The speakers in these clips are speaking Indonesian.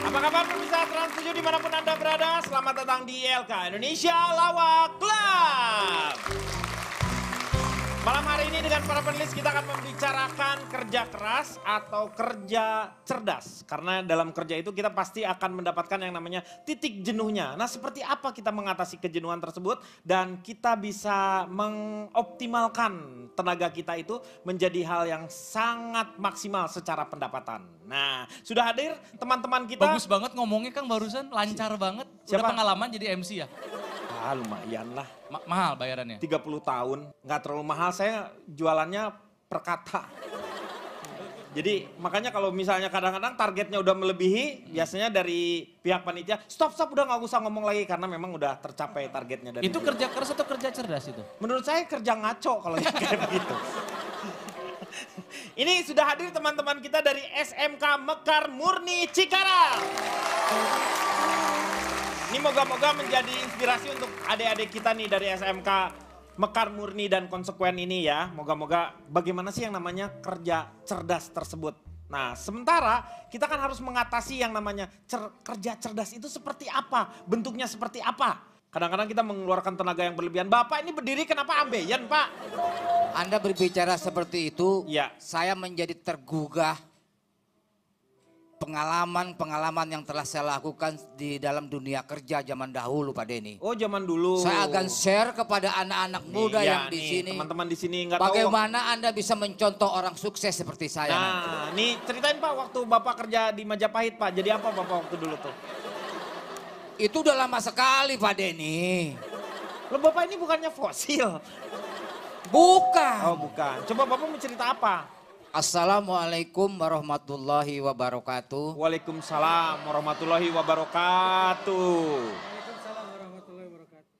Apa kabar pemirsa Trans 7 dimanapun Anda berada? Selamat datang di ILK Indonesia Lawak Club. Malam hari ini dengan para panelis kita akan membicarakan kerja keras atau kerja cerdas. Karena dalam kerja itu kita pasti akan mendapatkan yang namanya titik jenuhnya. Nah, seperti apa kita mengatasi kejenuhan tersebut dan kita bisa mengoptimalkan tenaga kita itu menjadi hal yang sangat maksimal secara pendapatan. Nah, sudah hadir teman-teman kita. Bagus banget ngomongnya Kang barusan, lancar banget. Udah Siapa? pengalaman jadi MC ya? Ah, lumayan lah. Mahal bayarannya? 30 tahun, nggak terlalu mahal, saya jualannya per kata. Jadi makanya kalau misalnya kadang-kadang targetnya udah melebihi, biasanya dari pihak panitia, stop udah nggak usah ngomong lagi karena memang udah tercapai targetnya. Dari Itu kerja keras atau kerja cerdas itu? Menurut saya kerja ngaco kalau yang kayak begitu. Ini sudah hadir teman-teman kita dari SMK Mekar Murni Cikarang. Ini moga-moga menjadi inspirasi untuk adik-adik kita nih dari SMK Mekar Murni dan Konsekuen ini ya. Moga-moga bagaimana sih yang namanya kerja cerdas tersebut. Nah, sementara kita kan harus mengatasi yang namanya kerja cerdas itu seperti apa, bentuknya seperti apa. Kadang-kadang kita mengeluarkan tenaga yang berlebihan. Bapak ini berdiri kenapa ambeien, Pak? Anda berbicara seperti itu, Ya. saya menjadi tergugah pengalaman-pengalaman yang telah saya lakukan di dalam dunia kerja zaman dahulu Pak Denny. Oh, zaman dulu. Saya akan share kepada anak-anak muda yang di sini. Teman-teman di sini nggak tahu. Bagaimana Anda bisa mencontoh orang sukses seperti saya nanti. Nah, nih ceritain Pak waktu Bapak kerja di Majapahit Pak. Jadi apa Bapak waktu dulu tuh? Itu udah lama sekali Pak Denny. Loh Bapak ini bukannya fosil? Bukan. Oh bukan. Coba Bapak mau cerita apa? Assalamualaikum warahmatullahi wabarakatuh. Waalaikumsalam warahmatullahi wabarakatuh.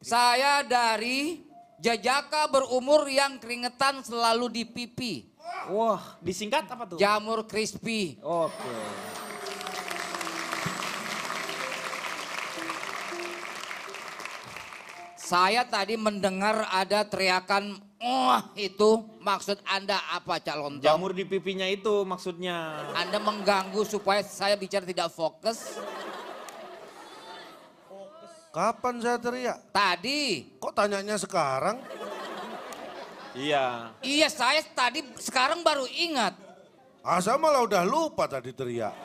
Saya dari jajaka berumur yang keringetan selalu di pipi. Wah, disingkat apa tuh? Jamur crispy. Oke. Saya tadi mendengar ada teriakan, wah itu maksud Anda apa Cak Lontong? Jamur di pipinya itu maksudnya. Anda mengganggu supaya saya bicara tidak fokus. Kapan saya teriak? Tadi, Kok tanyanya sekarang? Iya. iya saya tadi sekarang baru ingat. Saya malah udah lupa tadi teriak.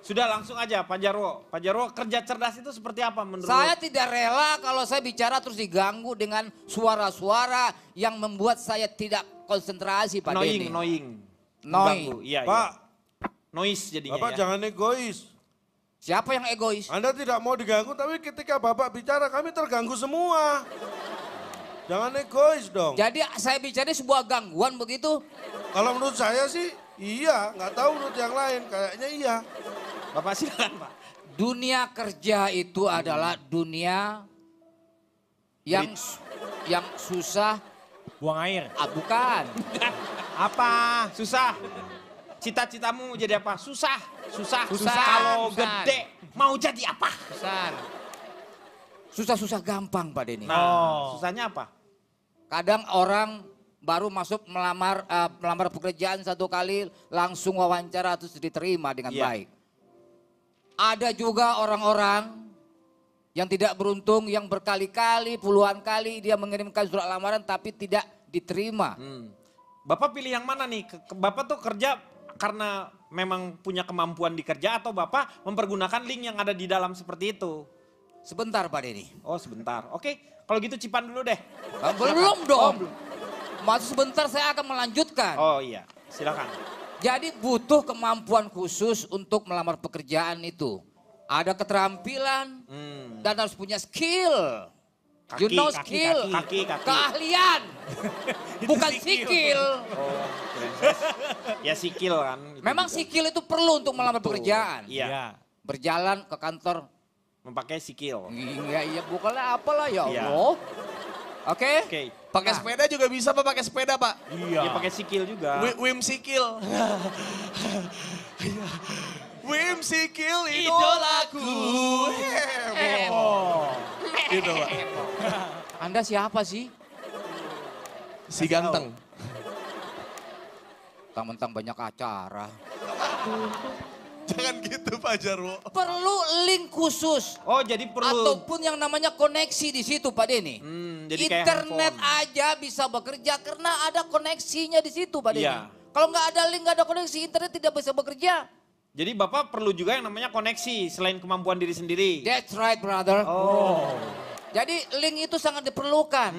Sudah langsung aja Pak Jarwo. Pak Jarwo kerja cerdas itu seperti apa menurut? Saya tidak rela kalau saya bicara terus diganggu dengan suara-suara yang membuat saya tidak konsentrasi Pak Denny. Annoying. Annoying. Mengganggu. Iya, Pak, iya. Noise jadinya Bapak ya. jangan egois. Siapa yang egois? Anda tidak mau diganggu, tapi ketika Bapak bicara kami terganggu semua. Jangan egois dong. Jadi saya bicara sebuah gangguan begitu? Kalau menurut saya sih iya, nggak tahu menurut yang lain. Kayaknya iya. Bapak silakan Pak. Dunia kerja itu adalah dunia yang susah. Buang air. Bukan. Apa? Susah. Cita-citamu jadi apa? Susah. Kalau Susah. gede mau jadi apa? Susah-susah gampang Pak Denny. Nah, susahnya apa? Kadang orang baru masuk melamar pekerjaan satu kali langsung wawancara terus diterima dengan Iya. baik. Ada juga orang-orang yang tidak beruntung yang berkali-kali puluhan kali dia mengirimkan surat lamaran tapi tidak diterima. Bapak pilih yang mana nih? Bapak tuh kerja karena memang punya kemampuan di kerja atau Bapak mempergunakan link yang ada di dalam seperti itu? Sebentar Pak Denny. Oh sebentar. Oke, kalau gitu Cipan dulu deh. Belum dong. Masih sebentar saya akan melanjutkan. Oh iya, silakan. Jadi butuh kemampuan khusus untuk melamar pekerjaan itu. Ada keterampilan dan harus punya skill. Kaki, You know kaki, skill. kaki. Keahlian. Bukan skill. Oh, ya sikil kan. itu Memang juga. skill itu perlu untuk melamar Betul. pekerjaan. Iya, Berjalan ke kantor. memakai sikil. Iya, bukanlah apalah ya Iya. Allah. Oke? Oke. Pakai sepeda juga bisa Pak, pakai sepeda Pak. Iya. Ya pakai sikil juga. Wim Sikil. Wim Sikil idolaku. Heboh. Gitu Pak. Anda siapa sih? Si ganteng. Mentang-mentang banyak acara. Jangan gitu Pak Jarwo. Perlu link khusus. Oh jadi perlu. Ataupun yang namanya koneksi di situ Pak Denny. Jadi kayak Internet handphone. aja bisa bekerja karena ada koneksinya di situ Pak Denny. Iya. Kalau nggak ada link, nggak ada koneksi, internet tidak bisa bekerja. Jadi Bapak perlu juga yang namanya koneksi selain kemampuan diri sendiri. That's right brother. Oh. Jadi link itu sangat diperlukan.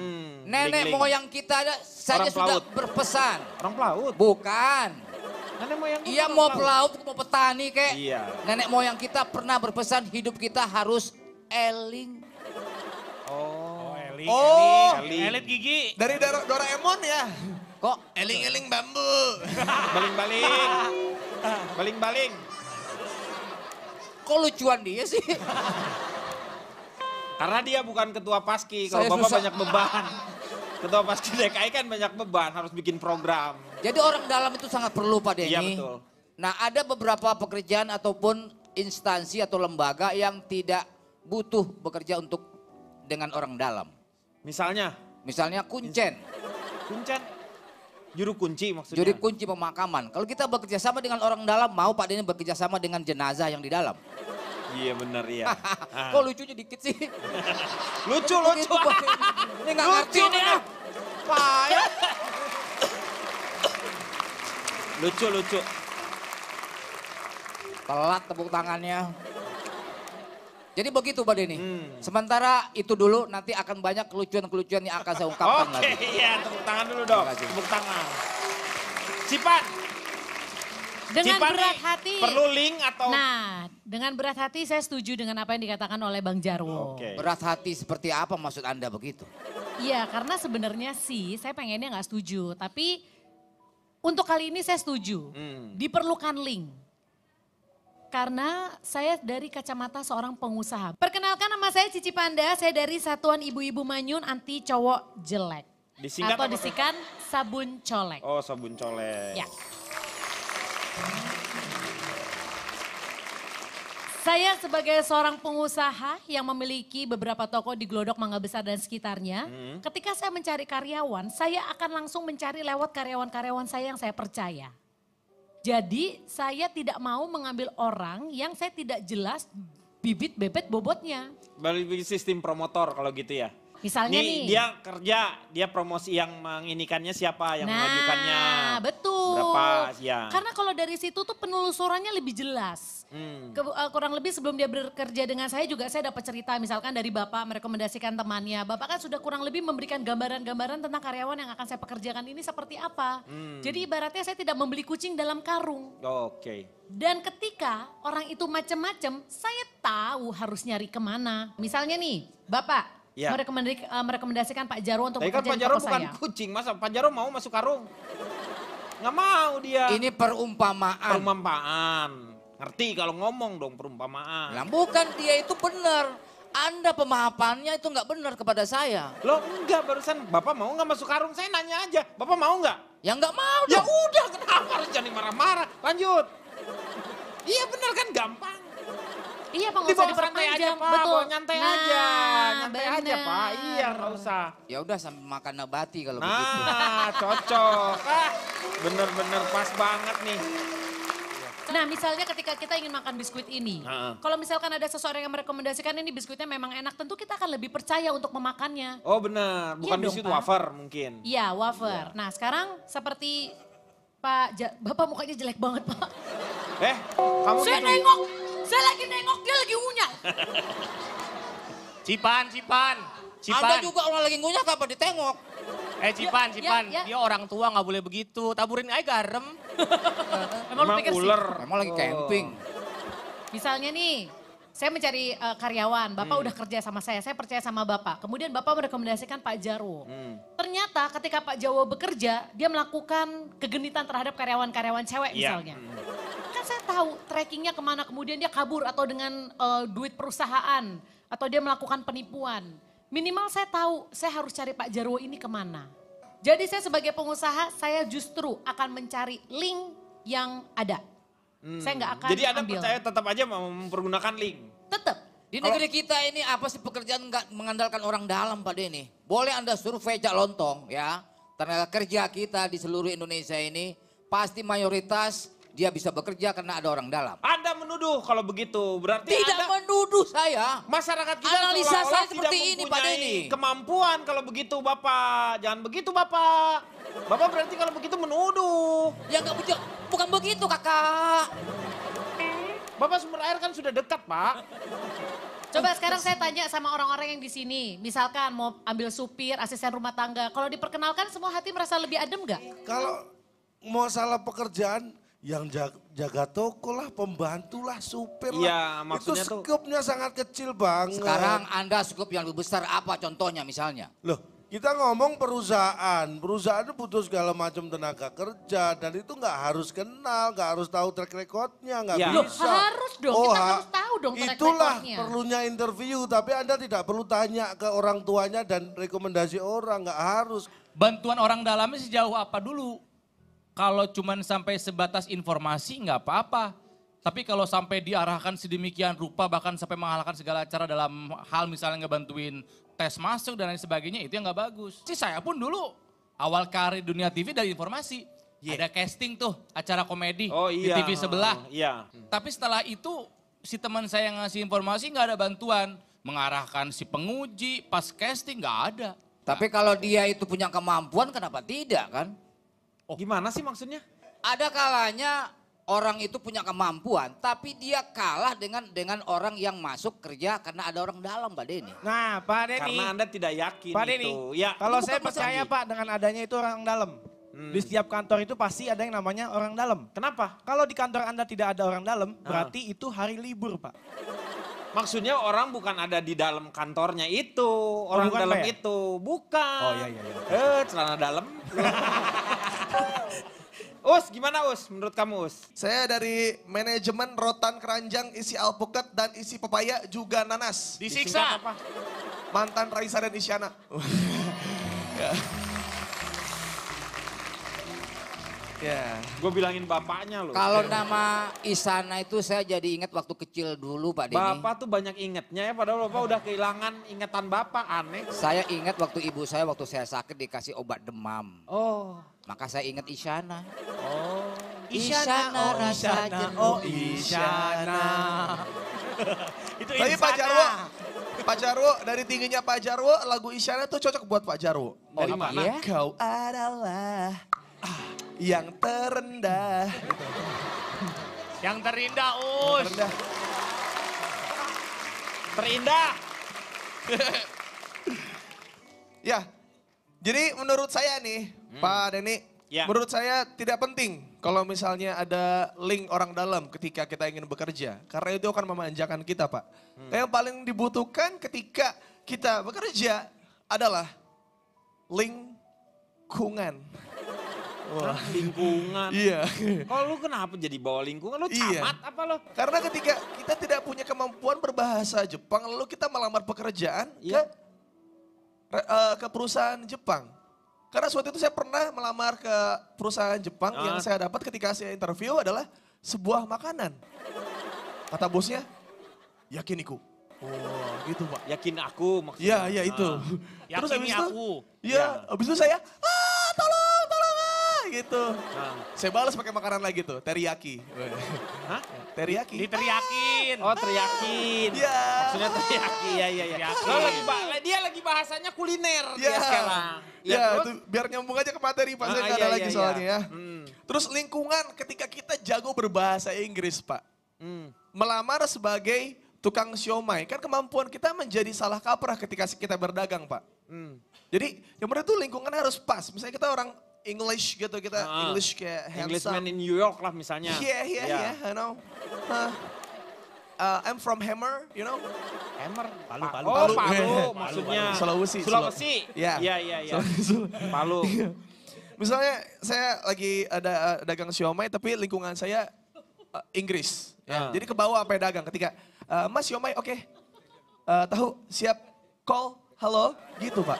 Nenek link-link. moyang kita saja Orang sudah pelaut. berpesan. Orang pelaut. Bukan. Nenek moyang Iya mau pelaut, mau petani kek. Iya. Nenek moyang kita pernah berpesan hidup kita harus eling. Oh. Oh, Elit gigi. dari Doraemon ya. Kok Eling-eling bambu. Baling-baling. Baling-baling. kok lucuan dia sih? Karena dia bukan ketua Paski. Kalau Saya Bapak susah. banyak beban. Ketua Paski DKI kan banyak beban, harus bikin program. Jadi orang dalam itu sangat perlu Pak Denny. Iya, betul. Nah ada beberapa pekerjaan ataupun instansi atau lembaga yang tidak butuh bekerja untuk dengan orang dalam. Misalnya, Misalnya kuncen, kuncen. Juru kunci maksudnya. juri kunci pemakaman. Kalau kita bekerja sama dengan orang dalam, mau Pak Denny bekerja sama dengan jenazah yang di dalam. Iya bener iya. Kok lucunya dikit sih? Lucu, Begitu, lucu. Pak Denny. Ini nggak ngerti Lucu, nih. bener. Payah. Lucu, lucu. Telat tepuk tangannya. Jadi begitu Pak Denny. Hmm. Sementara itu dulu nanti akan banyak kelucuan-kelucuan yang akan saya ungkapkan Oke, lagi. iya tepuk tangan dulu dong. Terima kasih. Tepuk tangan. Cipan, Dengan Cipan berat nih, hati. perlu link atau? Nah, dengan berat hati saya setuju dengan apa yang dikatakan oleh Bang Jarwo. Oke. Berat hati seperti apa maksud Anda begitu? Iya, karena sebenarnya sih saya pengennya nggak setuju. Tapi untuk kali ini saya setuju. Diperlukan link. Karena saya dari kacamata seorang pengusaha. Perkenalkan nama saya Cici Panda, saya dari Satuan Ibu-Ibu Manyun Anti Cowok Jelek. Disingkat atau apa tuh? disikan sabun colek. Oh sabun colek. Ya. Saya sebagai seorang pengusaha yang memiliki beberapa toko di Glodok, Mangga Besar dan sekitarnya. Ketika saya mencari karyawan, saya akan langsung mencari lewat karyawan-karyawan saya yang saya percaya. Jadi saya tidak mau mengambil orang yang saya tidak jelas bibit bebet bobotnya. Balik sistem promotor kalau gitu ya. Misalnya nih. Dia kerja, dia promosi yang menginikannya siapa, yang mengajukannya. Nah, betul. Berapa ya. Karena kalau dari situ tuh penelusurannya lebih jelas. Kurang lebih sebelum dia bekerja dengan saya juga saya dapat cerita misalkan dari Bapak merekomendasikan temannya. Bapak kan sudah kurang lebih memberikan gambaran-gambaran tentang karyawan yang akan saya pekerjakan ini seperti apa. Jadi ibaratnya saya tidak membeli kucing dalam karung. Oke. Dan ketika orang itu macam-macam, saya tahu harus nyari kemana. Misalnya nih, Bapak Ya. merekomendasikan Pak Jarwo untuk Tapi kan bekerja Pak di Jarwo toko bukan saya. kucing, masa Pak Jarwo mau masuk karung? Nggak mau dia. Ini perumpamaan. Perumpamaan. Ngerti kalau ngomong dong perumpamaan. Lah bukan dia itu benar. Anda pemahamannya itu nggak benar kepada saya. Loh enggak barusan Bapak mau nggak masuk karung? Saya nanya aja. Bapak mau nggak? Ya nggak mau Ya dong. udah kenapa harus jadi marah-marah? Lanjut. Iya benar kan gampang. Iya Pak, nggak usah Dibawa santai aja diperpanjang. Pak, Betul. bawa nyantai aja. Nyantai aja bener. Pak, iya nggak usah. Ya udah sambil makan nabati kalau begitu. Nah cocok. Bener-bener pas banget nih. Nah misalnya ketika kita ingin makan biskuit ini. Heeh. Kalau misalkan ada seseorang yang merekomendasikan ini biskuitnya memang enak. Tentu kita akan lebih percaya untuk memakannya. Oh benar, bukan Iya dong, biskuit Pak. wafer mungkin. Iya wafer. Nah sekarang seperti Bapak mukanya jelek banget Pak. Kamu Saya gitu. nengok, saya lagi nengok dia lagi ngunyah. Cipan. Anda juga orang lagi ngunyah kapan ditengok? Cipan. ya. Dia orang tua nggak boleh begitu. Taburin aja garam. Emang lu Emang pikir sih? ular. Emang lagi camping. Misalnya nih, saya mencari karyawan, Bapak udah kerja sama saya percaya sama Bapak. Kemudian Bapak merekomendasikan Pak Jarwo. Ternyata ketika Pak Jarwo bekerja, dia melakukan kegenitan terhadap karyawan-karyawan cewek Iya. misalnya. Kan saya tahu trackingnya kemana, kemudian dia kabur atau dengan duit perusahaan. Atau dia melakukan penipuan. Minimal saya tahu, saya harus cari Pak Jarwo ini kemana. Jadi saya sebagai pengusaha, saya justru akan mencari link yang ada. Saya nggak akan Jadi Anda ambil. percaya tetap aja mau mempergunakan link? Tetap. Di negeri kita ini apa sih pekerjaan nggak mengandalkan orang dalam Pak Denny? Boleh Anda survei Cak Lontong ya. Tenaga kerja kita di seluruh Indonesia ini pasti mayoritas dia bisa bekerja karena ada orang dalam. Anda menuduh kalau begitu, berarti Tidak Anda menuduh saya. masyarakat kita Analisa seolah-olah saya tidak seperti ini, Pak mempunyai Denny. kemampuan kalau begitu Bapak. Jangan begitu Bapak. Bapak berarti kalau begitu menuduh. Ya nggak bukan begitu kakak. Bapak sumber air kan sudah dekat Pak. Coba sekarang saya tanya sama orang-orang yang di sini. Misalkan mau ambil supir, asisten rumah tangga. Kalau diperkenalkan semua hati merasa lebih adem gak? Kalau masalah pekerjaan, yang jaga toko lah, pembantu lah, supir Iya, lah. maksudnya Itu tuh- skupnya sangat kecil banget. Sekarang Anda skup yang lebih besar apa contohnya misalnya? Loh, kita ngomong perusahaan. Perusahaan itu butuh segala macam tenaga kerja. Dan itu nggak harus kenal, nggak harus tahu track recordnya, nggak Ya. Loh, bisa. harus dong, kita harus tahu dong track Itulah recordnya. perlunya interview, tapi Anda tidak perlu tanya ke orang tuanya dan rekomendasi orang, nggak harus. Bantuan orang dalamnya sejauh apa dulu? Kalau cuman sampai sebatas informasi nggak apa-apa. Tapi kalau sampai diarahkan sedemikian rupa bahkan sampai mengalahkan segala cara dalam hal misalnya ngebantuin tes masuk dan lain sebagainya itu yang nggak bagus. Sih saya pun dulu awal karir dunia TV dari informasi. Ada casting tuh acara komedi Oh di iya. TV sebelah. Iya. Tapi setelah itu si teman saya yang ngasih informasi nggak ada bantuan. Mengarahkan si penguji pas casting nggak ada. Tapi kalau dia itu punya kemampuan kenapa tidak kan? Gimana sih maksudnya? Ada kalanya orang itu punya kemampuan tapi dia kalah dengan orang yang masuk kerja karena ada orang dalam Pak Denny. Nah, Pak Denny. Karena Anda tidak yakin Pak Denny, itu. Ya, kalau itu saya bukan percaya masalah. Pak dengan adanya itu orang dalam. Di setiap kantor itu pasti ada yang namanya orang dalam. Kenapa? Kalau di kantor Anda tidak ada orang dalam, berarti itu hari libur Pak. Maksudnya orang bukan ada di dalam kantornya itu, orang bukan, dalam Pak, ya? itu, bukan. Oh, iya. Celana dalam. Us, gimana Us? Menurut kamu Us? Saya dari manajemen rotan keranjang isi alpukat dan isi pepaya juga nanas. Disiksa. Apa? Mantan Raisa dan Isyana. Ya. Gue bilangin bapaknya loh. Kalau nama Isana itu saya jadi ingat waktu kecil dulu Pak Denny. Bapak tuh banyak ingetnya ya, padahal Bapak udah kehilangan ingatan Bapak, aneh. Saya ingat waktu ibu saya waktu saya sakit dikasih obat demam. Oh, Maka saya ingat Isyana. Isyana, oh rasa Isyana, jenuh. oh Isyana. Itu Tapi Pak insana. Jarwo, Pak Jarwo dari tingginya Pak Jarwo lagu Isyana tuh cocok buat Pak Jarwo. dari mana? iya? Kau adalah yang terendah. Yang terindah, Us. Terendah. Terindah. Ya, jadi menurut saya nih, Pak Denny, Ya. menurut saya tidak penting kalau misalnya ada link orang dalam ketika kita ingin bekerja. Karena itu akan memanjakan kita, Pak. Yang paling dibutuhkan ketika kita bekerja adalah lingkungan. Hah, lingkungan. Iya. Kalau lu kenapa jadi bawa lingkungan? Lu Iya. camat apa lo? Karena ketika kita tidak punya kemampuan berbahasa Jepang, lalu kita melamar pekerjaan Iya. ke perusahaan Jepang. Karena suatu itu saya pernah melamar ke perusahaan Jepang, yang saya dapat ketika saya interview adalah sebuah makanan. Kata bosnya, yakiniku. Oh gitu Pak. Yakin aku maksudnya. Iya, iya itu. Yakini habis itu, aku. Iya, habis itu saya, tolong, tolong gitu. Nah. Saya balas pakai makanan lagi tuh, teriyaki. Hah? Teriyaki. Diteriakin. Oh teriakin. Iya. Maksudnya teriaki, ya ya ya. Teriakin. Lo lagi dia lagi bahasanya kuliner dia Iya. sekarang. Ya, terus? itu biar nyambung aja ke materi Pak, saya Ah, nggak iya, ada lagi iya, soalnya iya. ya. Terus lingkungan ketika kita jago berbahasa Inggris Pak. Melamar sebagai tukang siomay, kan kemampuan kita menjadi salah kaprah ketika kita berdagang Pak. Jadi yang benar itu lingkungan harus pas. Misalnya kita orang English gitu, kita English kayak Englishman handsome. in New York lah misalnya. Yeah, I know. I'm from Hammer, you know. Hammer. Palu, Palu. Oh, Palu. Palu, Palu, maksudnya. Sulawesi. Sulawesi. Iya. Iya, iya, iya. Palu. Misalnya saya lagi ada dagang siomay tapi lingkungan saya Inggris. Ya. Jadi ke bawah apa yang dagang ketika Mas siomay oke. Tahu siap call halo gitu Pak.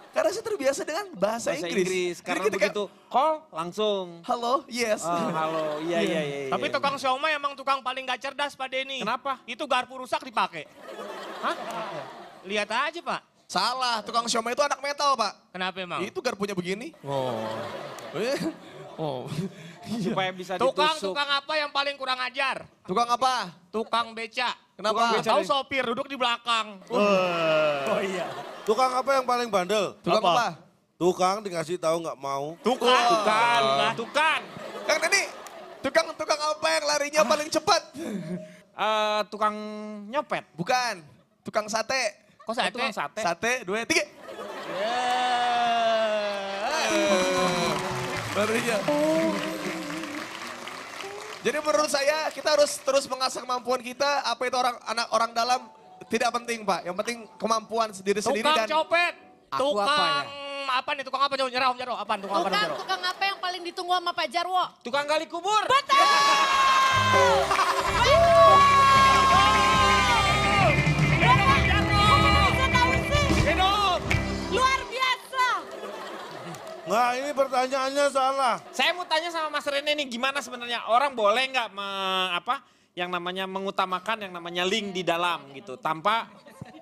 Karena saya terbiasa dengan bahasa Inggris. Karena Jadi ketika begitu call langsung. halo, yes. Halo, iya, iya, iya. Tapi tukang siomay emang tukang paling gak cerdas Pak Denny. Kenapa? Itu garpu rusak dipakai. Hah? Lihat aja Pak. Salah, tukang siomay itu anak metal Pak. Kenapa emang? Itu garpunya begini. Oh. Oh. supaya bisa ditusuk. Tukang apa yang paling kurang ajar? Tukang apa? Tukang beca. Kenapa? Tukang beca tahu sopir duduk di belakang. Oh iya. Tukang apa yang paling bandel? Tukang apa? Tukang dikasih tahu nggak mau. Tukan. Kang Denny, tukang apa yang larinya paling cepat? Tukang nyopet. Bukan, tukang sate. Kok sate? Tukang sate. Sate, 2, 3. Larinya. Jadi menurut saya kita harus terus mengasah kemampuan kita. Apa itu orang dalam tidak penting Pak. Yang penting kemampuan sendiri-sendiri Tukang dan copet. Aku apa Tukang apa nih? Tukang apa Jarwo? Nyerah Om Jarwo. Apaan tukang apa Jarwo? Tukang apa yang paling ditunggu sama Pak Jarwo? Tukang gali kubur. Luar biasa. Nggak, ini pertanyaannya salah. Saya mau tanya sama Mas Rene nih, gimana sebenarnya orang boleh nggak yang namanya mengutamakan yang namanya link di dalam gitu, tanpa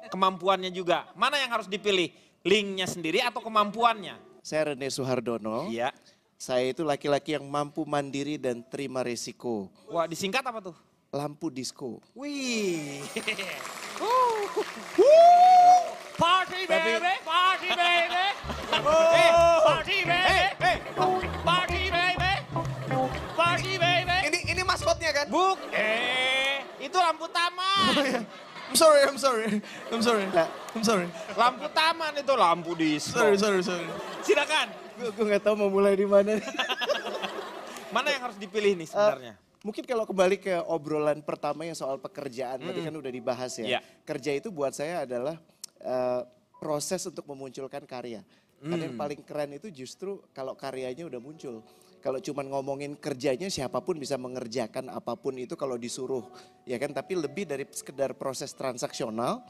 kemampuannya juga. Mana yang harus dipilih? Linknya sendiri atau kemampuannya? Saya Rene Suhardono. Iya. Saya itu laki-laki yang mampu mandiri dan terima resiko. Wah, disingkat apa tuh? Lampu disco. Wih. Party baby, party baby. Party baby. Party baby. Party baby. ini maskotnya kan? Itu lampu taman. I'm sorry. Lampu taman itu lampu disco. Sorry. Silakan. Gue gak tahu mau mulai di mana. Mana yang harus dipilih nih sebenarnya? Mungkin kalau kembali ke obrolan pertama yang soal pekerjaan, tadi kan udah dibahas ya. Iya. Kerja itu buat saya adalah proses untuk memunculkan karya. Karena yang paling keren itu justru kalau karyanya udah muncul. Kalau cuman ngomongin kerjanya siapapun bisa mengerjakan apapun itu kalau disuruh. Ya kan, tapi lebih dari sekedar proses transaksional,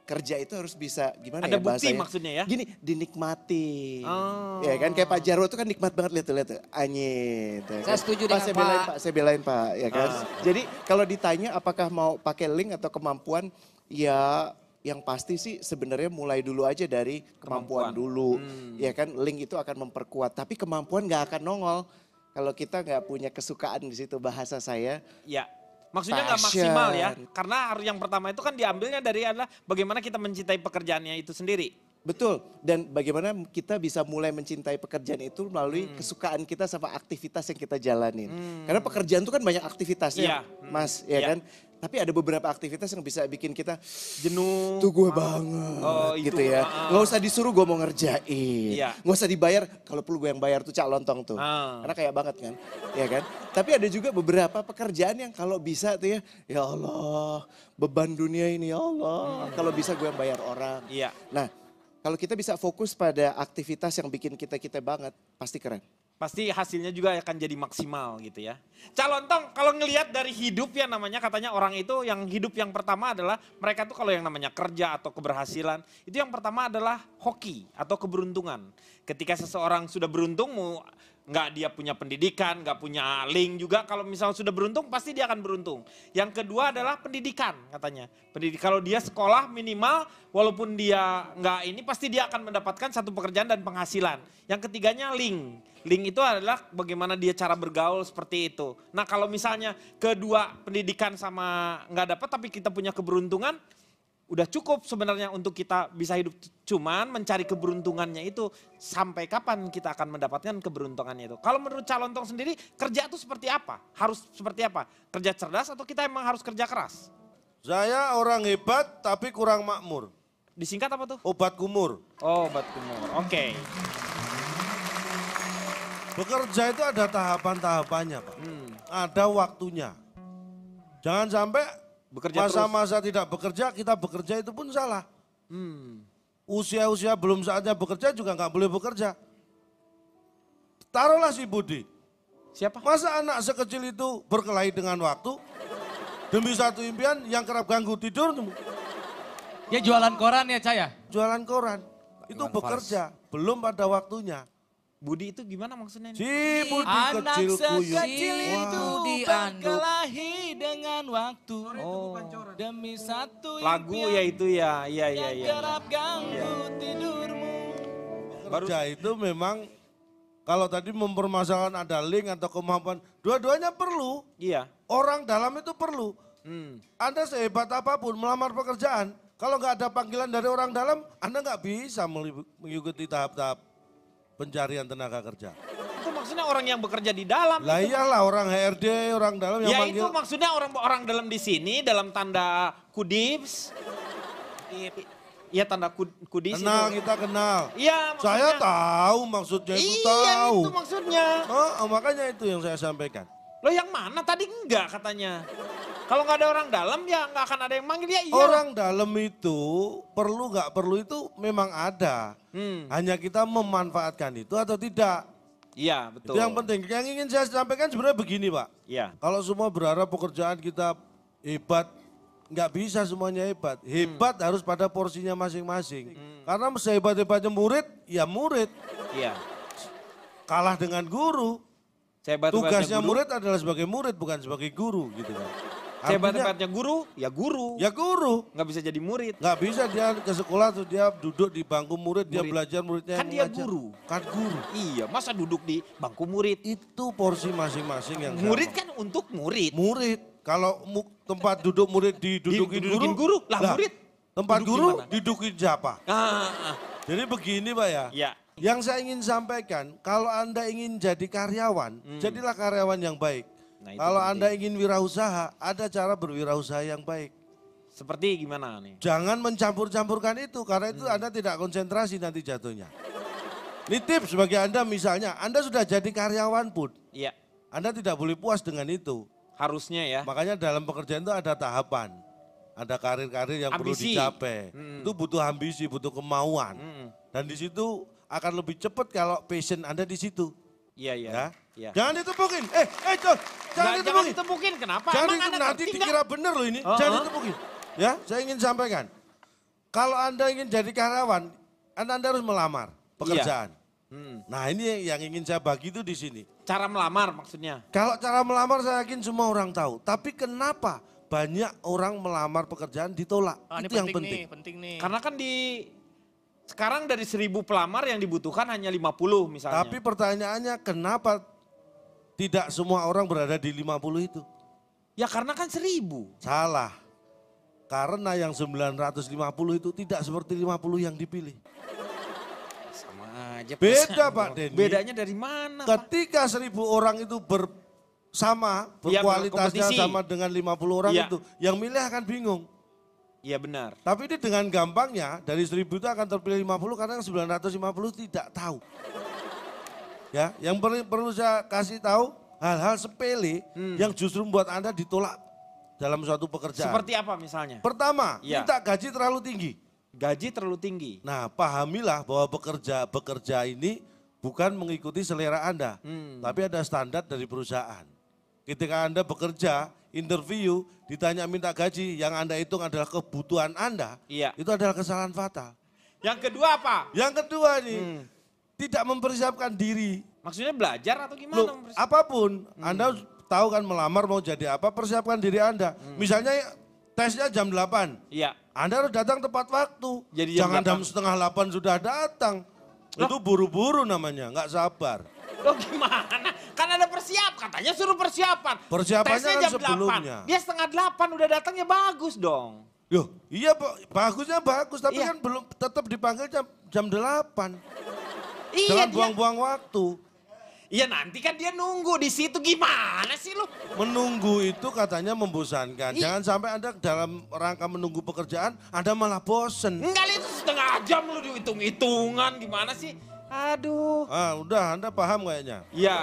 kerja itu harus bisa gimana Ada ya bukti bahasanya? maksudnya ya? Gini, dinikmati. Oh. Ya kan, kayak Pak Jarwo itu kan nikmat banget lihat tuh. Anyit. Ya Saya kan? setuju Pak, dengan saya belain Pak. Pak, saya belain Pak, ya kan. Jadi kalau ditanya apakah mau pakai link atau kemampuan, ya yang pasti sih sebenarnya mulai dulu aja dari kemampuan dulu. Ya kan, link itu akan memperkuat, tapi kemampuan nggak akan nongol kalau kita nggak punya kesukaan di situ, bahasa saya. Ya, maksudnya nggak Passion. maksimal ya. Karena yang pertama itu kan diambilnya dari adalah bagaimana kita mencintai pekerjaannya itu sendiri. Betul, dan bagaimana kita bisa mulai mencintai pekerjaan itu melalui kesukaan kita sama aktivitas yang kita jalanin. Karena pekerjaan itu kan banyak Iya. aktivitasnya, Mas, ya Iya. kan? Tapi ada beberapa aktivitas yang bisa bikin kita Jenuh. itu gue banget itu. gitu ya. Nggak usah disuruh gue mau ngerjain. Iya. Nggak usah dibayar, kalau perlu gue yang bayar tuh Cak Lontong tuh. Ah. Karena kayak banget kan, ya kan? Tapi ada juga beberapa pekerjaan yang kalau bisa tuh ya Allah, beban dunia ini ya Allah. Kalau bisa gue yang bayar orang. Iya. Nah, kalau kita bisa fokus pada aktivitas yang bikin kita banget, pasti keren. Pasti hasilnya juga akan jadi maksimal gitu ya. Calontong kalau ngelihat dari hidup ya namanya katanya orang itu yang hidup yang pertama adalah mereka tuh kalau yang namanya kerja atau keberhasilan. Itu yang pertama adalah hoki atau keberuntungan. Ketika seseorang sudah beruntung nggak dia punya pendidikan, nggak punya link juga. Kalau misalnya sudah beruntung pasti dia akan beruntung. Yang kedua adalah pendidikan katanya. Kalau dia sekolah minimal walaupun dia nggak ini pasti dia akan mendapatkan satu pekerjaan dan penghasilan. Yang ketiganya link. Link itu adalah bagaimana dia cara bergaul seperti itu. Nah kalau misalnya kedua pendidikan sama nggak dapat tapi kita punya keberuntungan, udah cukup sebenarnya untuk kita bisa hidup. Cuman mencari keberuntungannya itu sampai kapan kita akan mendapatkan keberuntungannya itu. Kalau menurut Calontong sendiri kerja itu seperti apa? Harus seperti apa? Kerja cerdas atau kita emang harus kerja keras? Saya orang hebat tapi kurang makmur. Disingkat apa tuh? Obat kumur. Oh, obat kumur. Oke. Bekerja itu ada tahapan-tahapannya Pak. Ada waktunya. Jangan sampai Bekerja masa-masa tidak bekerja, kita bekerja itu pun salah. Usia-usia belum saatnya bekerja juga nggak boleh bekerja. Taruhlah si Budi. Siapa? Masa anak sekecil itu berkelahi dengan waktu demi satu impian yang kerap ganggu tidur, Ya jualan koran ya Caya? jualan koran. Itu bekerja, belum pada waktunya. Budi itu gimana maksudnya? Si Budi Anak kecil kuyuk. sekecil itu dianduk. berkelahi dengan waktu. Demi satu Lagu ya itu ya. Iya, yang kerap ganggu tidurmu. Kerja itu memang Kalau tadi mempermasalahkan ada link atau kemampuan, dua-duanya perlu. Iya. Orang dalam itu perlu. Anda sehebat apapun melamar pekerjaan, kalau nggak ada panggilan dari orang dalam, Anda nggak bisa mengikuti tahap-tahap pencarian tenaga kerja. Itu maksudnya orang yang bekerja di dalam. Lah iyalah orang HRD, orang dalam yang Ya manggil. itu maksudnya orang dalam di sini dalam tanda kudibs. Iya tanda kudis Kenal, itu. kita kenal. Iya maksudnya. Saya tahu maksudnya itu tahu. Iya itu maksudnya. Oh, makanya itu yang saya sampaikan. Loh yang mana tadi enggak katanya. Kalau nggak ada orang dalam ya nggak akan ada yang manggil ya iya. Orang dalam itu perlu nggak perlu itu memang ada. Hanya kita memanfaatkan itu atau tidak. Iya betul. Itu yang penting. Yang ingin saya sampaikan sebenarnya begini Pak. Iya. Kalau semua berharap pekerjaan kita hebat, nggak bisa semuanya hebat. Hebat harus pada porsinya masing-masing. Karena sehebat-hebatnya murid, ya murid. Iya. Kalah dengan guru. Sehebat-hebatnya Tugasnya guru, murid adalah sebagai murid, bukan sebagai guru gitu kan. sehebat-hebatnya guru, ya guru. Ya guru. Nggak bisa jadi murid. Nggak bisa dia ke sekolah terus dia duduk di bangku murid, dia Murid. belajar muridnya Kan yang dia mengajar. guru. Kan guru. Iya, masa duduk di bangku murid? Itu porsi masing-masing yang Murid sama. kan untuk murid. Murid. Kalau tempat duduk murid didudukin Didudukin guru, lah murid. Tempat Duduk guru gimana? didudukin siapa? Ah. Jadi begini Pak ya. Ya. Yang saya ingin sampaikan, kalau Anda ingin jadi karyawan, jadilah karyawan yang baik. Nah, itu Kalau penting. Anda ingin wirausaha, ada cara berwirausaha yang baik. Seperti gimana nih? Jangan mencampur-campurkan itu, karena itu Anda tidak konsentrasi nanti jatuhnya. Ini tips bagi Anda misalnya, Anda sudah jadi karyawan pun, Iya, Anda tidak boleh puas dengan itu. harusnya ya. Makanya dalam pekerjaan itu ada tahapan. Ada karir-karir yang perlu Ambisi. dicapai. Itu butuh ambisi, butuh kemauan. Dan di situ akan lebih cepat kalau passion Anda di situ. Iya, iya. Ya. Iya. Jangan ditepukin. Jangan Jangan ditepukin. ditepukin, kenapa? Jangan Emang itu Anda nanti ngerti nggak? dikira benar loh ini. Jangan ditepukin. Ya, saya ingin sampaikan. Kalau Anda ingin jadi karyawan, Anda harus melamar pekerjaan. Nah ini yang ingin saya bagi itu di sini. Cara melamar maksudnya. Kalau cara melamar saya yakin semua orang tahu. Tapi kenapa banyak orang melamar pekerjaan ditolak? Ini Itu yang penting penting. nih. Karena kan sekarang dari 1000 pelamar yang dibutuhkan hanya 50 misalnya. Tapi pertanyaannya kenapa tidak semua orang berada di 50 itu? Ya karena kan 1000. Salah. Karena yang 950 itu tidak seperti 50 yang dipilih. Sama aja. Beda Pak Denny. Bedanya dari mana? Pak? Ketika 1000 orang itu sama, Iya, berkualitasnya berkompetisi. sama dengan 50 orang Iya. itu, yang milih akan bingung. Iya benar. Tapi ini dengan gampangnya dari 1000 itu akan terpilih 50 karena yang 950 tidak tahu. Ya, yang perlu saya kasih tahu hal-hal sepele yang justru membuat Anda ditolak dalam suatu pekerjaan. Seperti apa misalnya? Pertama, Iya. minta gaji terlalu tinggi. Gaji terlalu tinggi. Nah, pahamilah bahwa bekerja ini bukan mengikuti selera Anda, tapi ada standar dari perusahaan. Ketika Anda bekerja, interview, ditanya minta gaji, yang Anda hitung adalah kebutuhan Anda, Iya. itu adalah kesalahan fatal. Yang kedua apa? Yang kedua nih, tidak mempersiapkan diri. Maksudnya belajar atau gimana? Loh, apapun, Anda tahu kan melamar mau jadi apa, persiapkan diri Anda. Misalnya tesnya jam 8, Iya. Anda harus datang tepat waktu. Jadi jam Jangan 8. jam setengah 8 sudah datang. Itu buru-buru namanya, nggak sabar. Loh gimana? Kan ada katanya suruh persiapan. Persiapannya Tesnya kan jam sebelumnya. 8. Dia setengah 8 udah datangnya bagus dong. Loh, iya Pak, bagusnya bagus, tapi Iya. kan belum tetap dipanggil jam 8. Iya Jangan dia. buang-buang waktu. Iya nanti kan dia nunggu di situ gimana sih lu? Menunggu itu katanya membosankan. Jangan sampai Anda dalam rangka menunggu pekerjaan, Anda malah bosen. Enggak itu setengah jam lu dihitung-hitungan gimana sih? Aduh. Udah Anda paham kayaknya. Iya.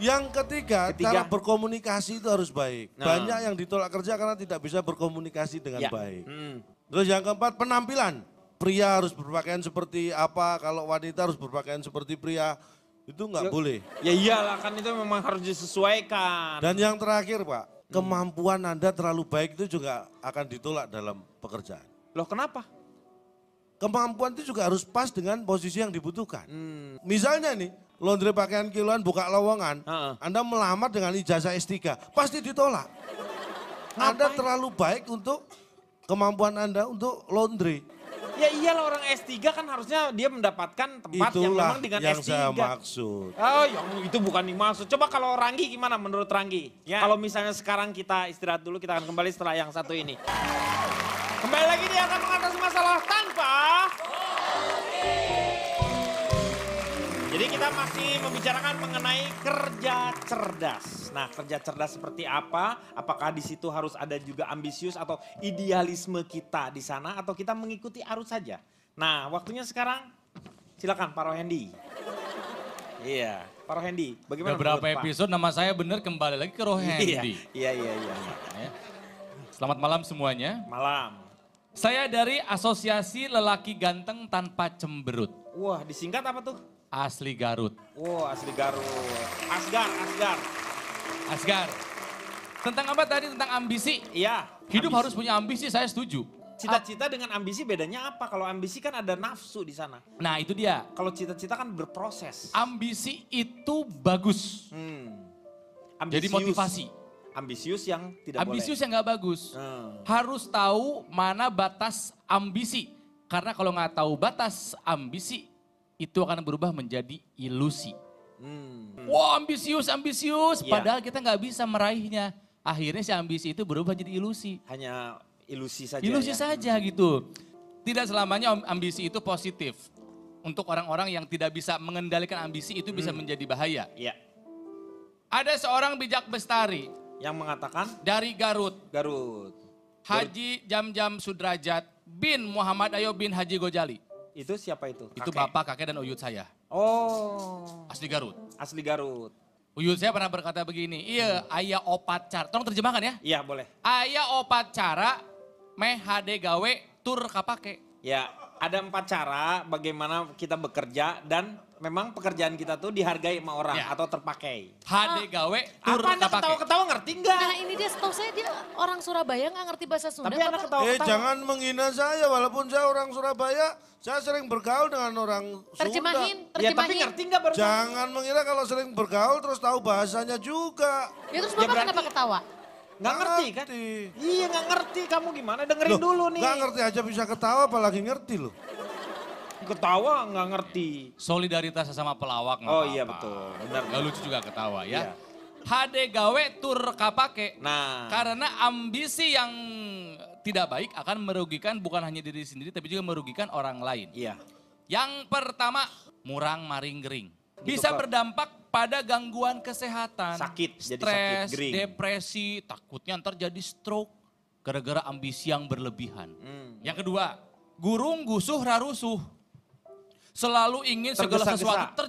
Yang ketiga, Ketiga. cara berkomunikasi itu harus baik. Nah. Banyak yang ditolak kerja karena tidak bisa berkomunikasi dengan Ya. baik. Hmm. Terus yang keempat, penampilan. Pria harus berpakaian seperti apa, kalau wanita harus berpakaian seperti pria. Itu nggak boleh. Ya iyalah kan itu memang harus disesuaikan. Dan yang terakhir Pak, kemampuan Anda terlalu baik itu juga akan ditolak dalam pekerjaan. Loh kenapa? Kemampuan itu juga harus pas dengan posisi yang dibutuhkan. Misalnya nih, laundry pakaian kiloan buka lowongan, Heeh. Anda melamar dengan ijazah S3, pasti ditolak. Anda terlalu baik untuk kemampuan Anda untuk laundry. Ya iyalah orang S3 kan harusnya dia mendapatkan tempat yang Itulah memang dengan yang S3. saya maksud. Oh, yang itu bukan dimaksud. Coba kalau Ranggi gimana menurut Ranggi? Ya. Kalau misalnya sekarang kita istirahat dulu, kita akan kembali setelah yang satu ini. Kembali lagi dia akan mengatasi masalah tanpa... Jadi kita masih membicarakan mengenai kerja cerdas. Nah, kerja cerdas seperti apa? Apakah di situ harus ada juga ambisius atau idealisme kita di sana atau kita mengikuti arus saja? Nah, waktunya sekarang silakan Pak Rohendi. Iya, Pak Rohendi, bagaimana Beberapa menurut Pak? episode nama saya benar kembali lagi ke Rohendi. Iya. Ya. Selamat malam semuanya. Malam. Saya dari Asosiasi Lelaki Ganteng Tanpa Cemberut. Wah, disingkat apa tuh? Asli Garut. Wah, asli Garut. Asgar. Asgar. Tentang apa tadi? Tentang ambisi. Iya. Hidup ambisi. harus punya ambisi, saya setuju. Cita-cita dengan ambisi bedanya apa? Kalau ambisi kan ada nafsu di sana. Nah itu dia. Kalau cita-cita kan berproses. Ambisi itu bagus. Jadi motivasi. Ambisius yang tidak Ambisius boleh. yang nggak bagus. Harus tahu mana batas ambisi. Karena kalau nggak tahu batas ambisi, itu akan berubah menjadi ilusi. Wah ambisius. Iya. Padahal kita nggak bisa meraihnya. Akhirnya si ambisi itu berubah jadi ilusi. Hanya ilusi saja. Ilusi ya? saja gitu. Tidak selamanya ambisi itu positif. Untuk orang-orang yang tidak bisa mengendalikan ambisi itu bisa menjadi bahaya. Iya. Ada seorang bijak bestari Yang mengatakan dari Garut. Haji Jamjam Sudrajat bin Muhammad Ayo bin Haji Gojali. Itu siapa itu? Itu Kakek? bapak, kakek, dan uyut saya. Oh. Asli Garut. Asli Garut. Uyut saya pernah berkata begini, iya ayah opat cara. Tolong terjemahkan ya. Iya boleh. Ayah opat cara meh hade gawe tur kapake. Ya ada 4 cara bagaimana kita bekerja dan memang pekerjaan kita tuh dihargai sama orang Ya. atau terpakai. Hade gawe tur Apa anda kapake. ketawa-ketawa ngerti nggak? Nah ini dia, setahu saya dia orang Surabaya nggak ngerti bahasa Sunda. Tapi anak Bapak. ketawa-ketawa. Jangan menghina saya, walaupun saya orang Surabaya, saya sering bergaul dengan orang Terjemahin, Sunda. Ya tapi terjemahin. ngerti nggak barusan? Jangan mengira kalau sering bergaul terus tahu bahasanya juga. Ya terus Ya, Bapak berarti- kenapa ketawa? Nggak ngerti kan? Iya nggak ngerti. Kamu gimana? Dengerin dulu nih. Nggak ngerti aja bisa ketawa, apalagi ngerti loh. Ketawa nggak ngerti. Solidaritas sesama pelawak. nggak Oh iya apa-apa. betul. Benar. Gak lucu juga ketawa ya. Iya. Hade gawe tur kapake. Nah. Karena ambisi yang tidak baik akan merugikan bukan hanya diri sendiri tapi juga merugikan orang lain. Iya. Yang pertama, murang maring gering. Bisa Pak. berdampak pada gangguan kesehatan. Sakit, jadi sakit, Stres, gering. depresi, takutnya ntar jadi stroke. Gara-gara ambisi yang berlebihan. Yang kedua, gurung gusuh rarusuh. Selalu ingin segala Tergesa-gesa. sesuatu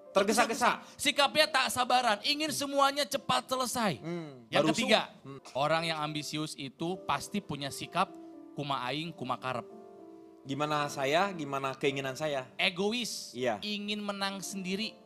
Tergesa-gesa. Sikapnya tak sabaran, ingin semuanya cepat selesai. Yang Barusu. ketiga, orang yang ambisius itu pasti punya sikap kuma aing, kuma karep. Gimana saya, gimana keinginan saya. Egois, Iya. ingin menang sendiri.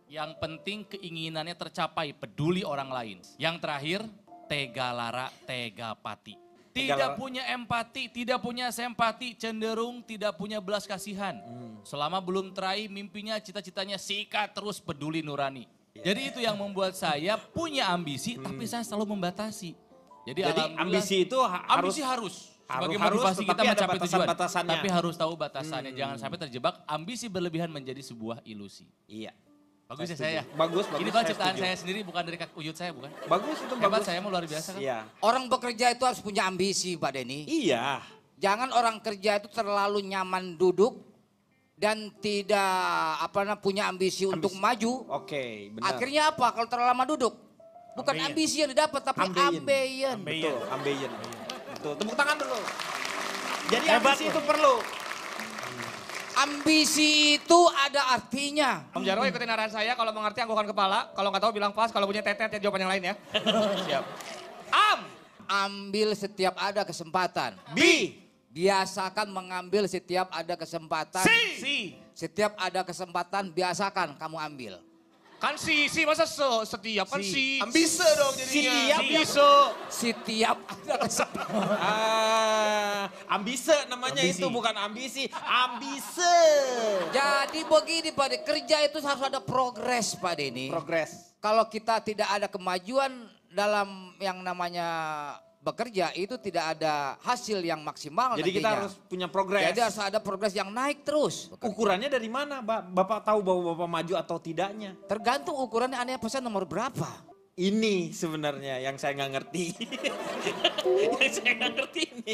Yang penting keinginannya tercapai, peduli orang lain. Yang terakhir, tega lara, tega pati. Tega Tidak lara. punya empati, tidak punya sempati, cenderung tidak punya belas kasihan. Selama belum teraih mimpinya, cita-citanya sikat terus peduli nurani. Jadi itu yang membuat saya punya ambisi, tapi saya selalu membatasi. Jadi alhamdulillah, ambisi itu ambisi harus. Sebagai harus, motivasi kita tetapi ada mencapai tujuan. batasan-batasannya. Tapi harus tahu batasannya. Jangan sampai terjebak ambisi berlebihan menjadi sebuah ilusi. Iya. Bagus ya Setuju. saya. Bagus, Ini bagus, kan saya ciptaan setuju. saya sendiri, bukan dari kak uyut saya, bukan. Bagus itu Hebat bagus. saya mau luar biasa kan. Iya. Orang bekerja itu harus punya ambisi Pak Denny. Iya. Jangan orang kerja itu terlalu nyaman duduk dan tidak punya ambisi untuk maju. Oke, benar. Akhirnya apa kalau terlalu lama duduk? Bukan Ambeien. ambisi yang didapat tapi ambeien. Betul, ambeien. Betul, tepuk tangan dulu. Jadi ambisi itu perlu. Ambisi itu ada artinya. Om Jarwo ikutin arahan saya, kalau mengerti anggukan kepala, kalau nggak tahu bilang pas, kalau punya tetet ya jawaban yang lain ya. Siap. Ambil setiap ada kesempatan. B. Biasakan mengambil setiap ada kesempatan. Si. Setiap ada kesempatan biasakan kamu ambil. Kan si masa setiap kan si. Ambise dong jadinya. Setiap Ambise. Setiap ada kesempatan. Ambise namanya itu bukan ambisi, ambise. Jadi begini Pak Denny, kerja itu harus ada progres Pak Denny. Progres. Kalau kita tidak ada kemajuan dalam yang namanya bekerja itu tidak ada hasil yang maksimal Jadi kita nantinya. harus punya progres. Jadi harus ada progres yang naik terus. Ukurannya dari mana, Bapak tahu bahwa Bapak maju atau tidaknya? Tergantung ukurannya Anda pesan nomor berapa. Ini sebenarnya yang saya nggak ngerti. Yang saya nggak ngerti ini.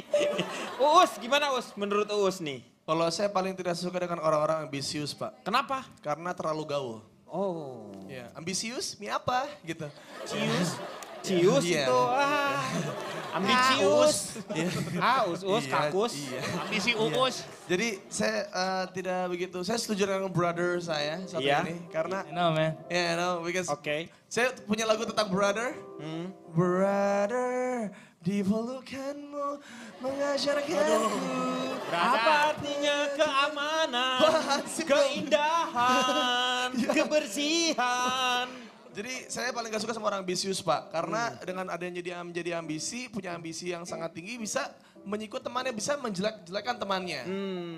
Uus, gimana Uus? Menurut Uus nih. Kalau saya paling tidak suka dengan orang-orang ambisius, Pak. Kenapa? Karena terlalu gaul. Oh. Ya, ambisius, mi apa gitu. Cius Iya. itu, ambisius. Us, Iya, kakus. iya. Ambisi Uus. Jadi saya tidak begitu, saya setuju dengan brother saya satu Iya. ini. Karena, You know man. yeah, no, because Oke. saya punya lagu tentang brother. Brother, di pelukanmu mengajarkanku. Apa artinya keamanan, Apaan sih, Bang? keindahan, kebersihan. Jadi saya paling gak suka sama orang ambisius, Pak. Karena dengan adanya dia menjadi ambisi, punya ambisi yang sangat tinggi, bisa menyikut temannya, bisa menjelek-jelekan temannya.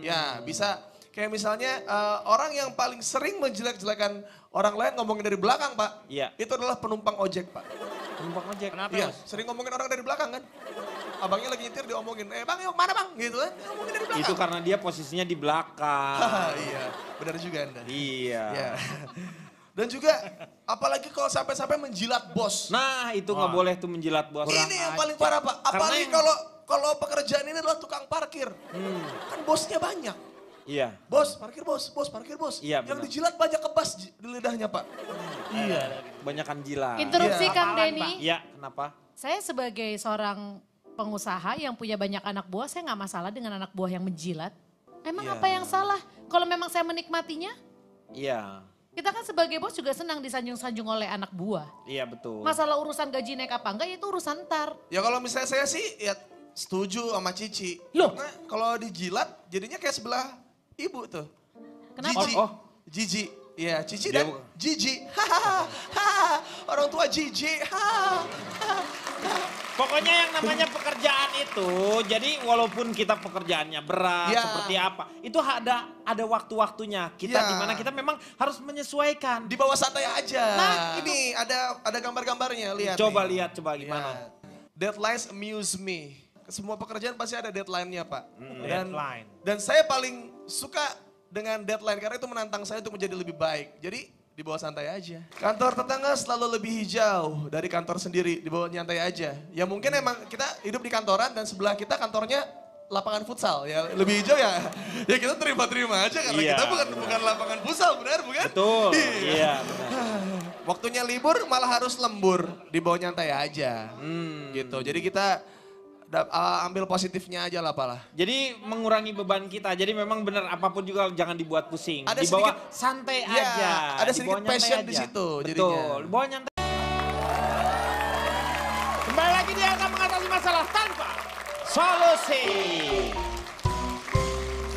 Ya, bisa kayak misalnya orang yang paling sering menjelek-jelekan orang lain ngomongin dari belakang, Pak. Iya. Itu adalah penumpang ojek, Pak. Penumpang ojek. Kenapa Iya, Us? sering ngomongin orang dari belakang kan. Abangnya lagi nyetir diomongin, bang yuk mana bang? Gitu kan, ngomongin dari belakang. Itu karena dia posisinya di belakang. Iya, benar juga Anda. Iya. Iya. Dan juga apalagi kalau sampai-sampai menjilat bos. Nah itu nggak boleh tuh menjilat bos. Ini yang paling parah, Pak. Apalagi Karena kalau pekerjaan ini adalah tukang parkir. Kan bosnya banyak. Iya. Bos, parkir bos, parkir bos. Iya, Yang benar. dijilat banyak kebas di lidahnya, Pak. Iya. Banyakan jilat. Interupsi Iya. Kang Denny. Iya, kenapa? Saya sebagai seorang pengusaha yang punya banyak anak buah, saya nggak masalah dengan anak buah yang menjilat. Emang Iya. apa yang salah? Kalau memang saya menikmatinya, Iya. kita kan sebagai bos juga senang disanjung-sanjung oleh anak buah. Iya betul. Masalah urusan gaji naik apa enggak, itu urusan ntar. Ya kalau misalnya saya sih ya setuju sama Cici. Loh? Karena kalau dijilat jadinya kayak sebelah ibu tuh. Kenapa? Gigi. Oh. Gigi. Iya, Cici Dia dan Gigi. Hahaha. Orang tua Gigi. Pokoknya yang namanya pekerjaan itu, jadi walaupun kita pekerjaannya berat, Ya. seperti apa, itu ada waktu-waktunya. Kita Ya. dimana kita memang harus menyesuaikan. Di bawah santai aja. Nah, ini ada gambar-gambarnya, lihat. Coba nih. lihat, coba gimana. Ya. Deadlines amuse me. Semua pekerjaan pasti ada deadline-nya, Pak. Deadline. Dan saya paling suka dengan deadline karena itu menantang saya untuk menjadi lebih baik. Jadi di bawah santai aja. Kantor tetangga selalu lebih hijau dari kantor sendiri, di bawah nyantai aja. Ya mungkin emang kita hidup di kantoran dan sebelah kita kantornya lapangan futsal ya, lebih hijau ya. Ya kita terima-terima aja karena Iya, kita bukan lapangan futsal, benar bukan? Betul, iya benar. Waktunya libur malah harus lembur, di bawah nyantai aja. Gitu. Jadi kita ambil positifnya aja lah apalah. Jadi mengurangi beban kita. Jadi memang benar apapun juga jangan dibuat pusing. Ada Dibawa sedikit- santai Ya, aja. ada Dibawa sedikit nyantai passion aja. di situ Betul. jadinya. Dibawa nyantai. Kembali lagi dia akan mengatasi masalah tanpa solusi.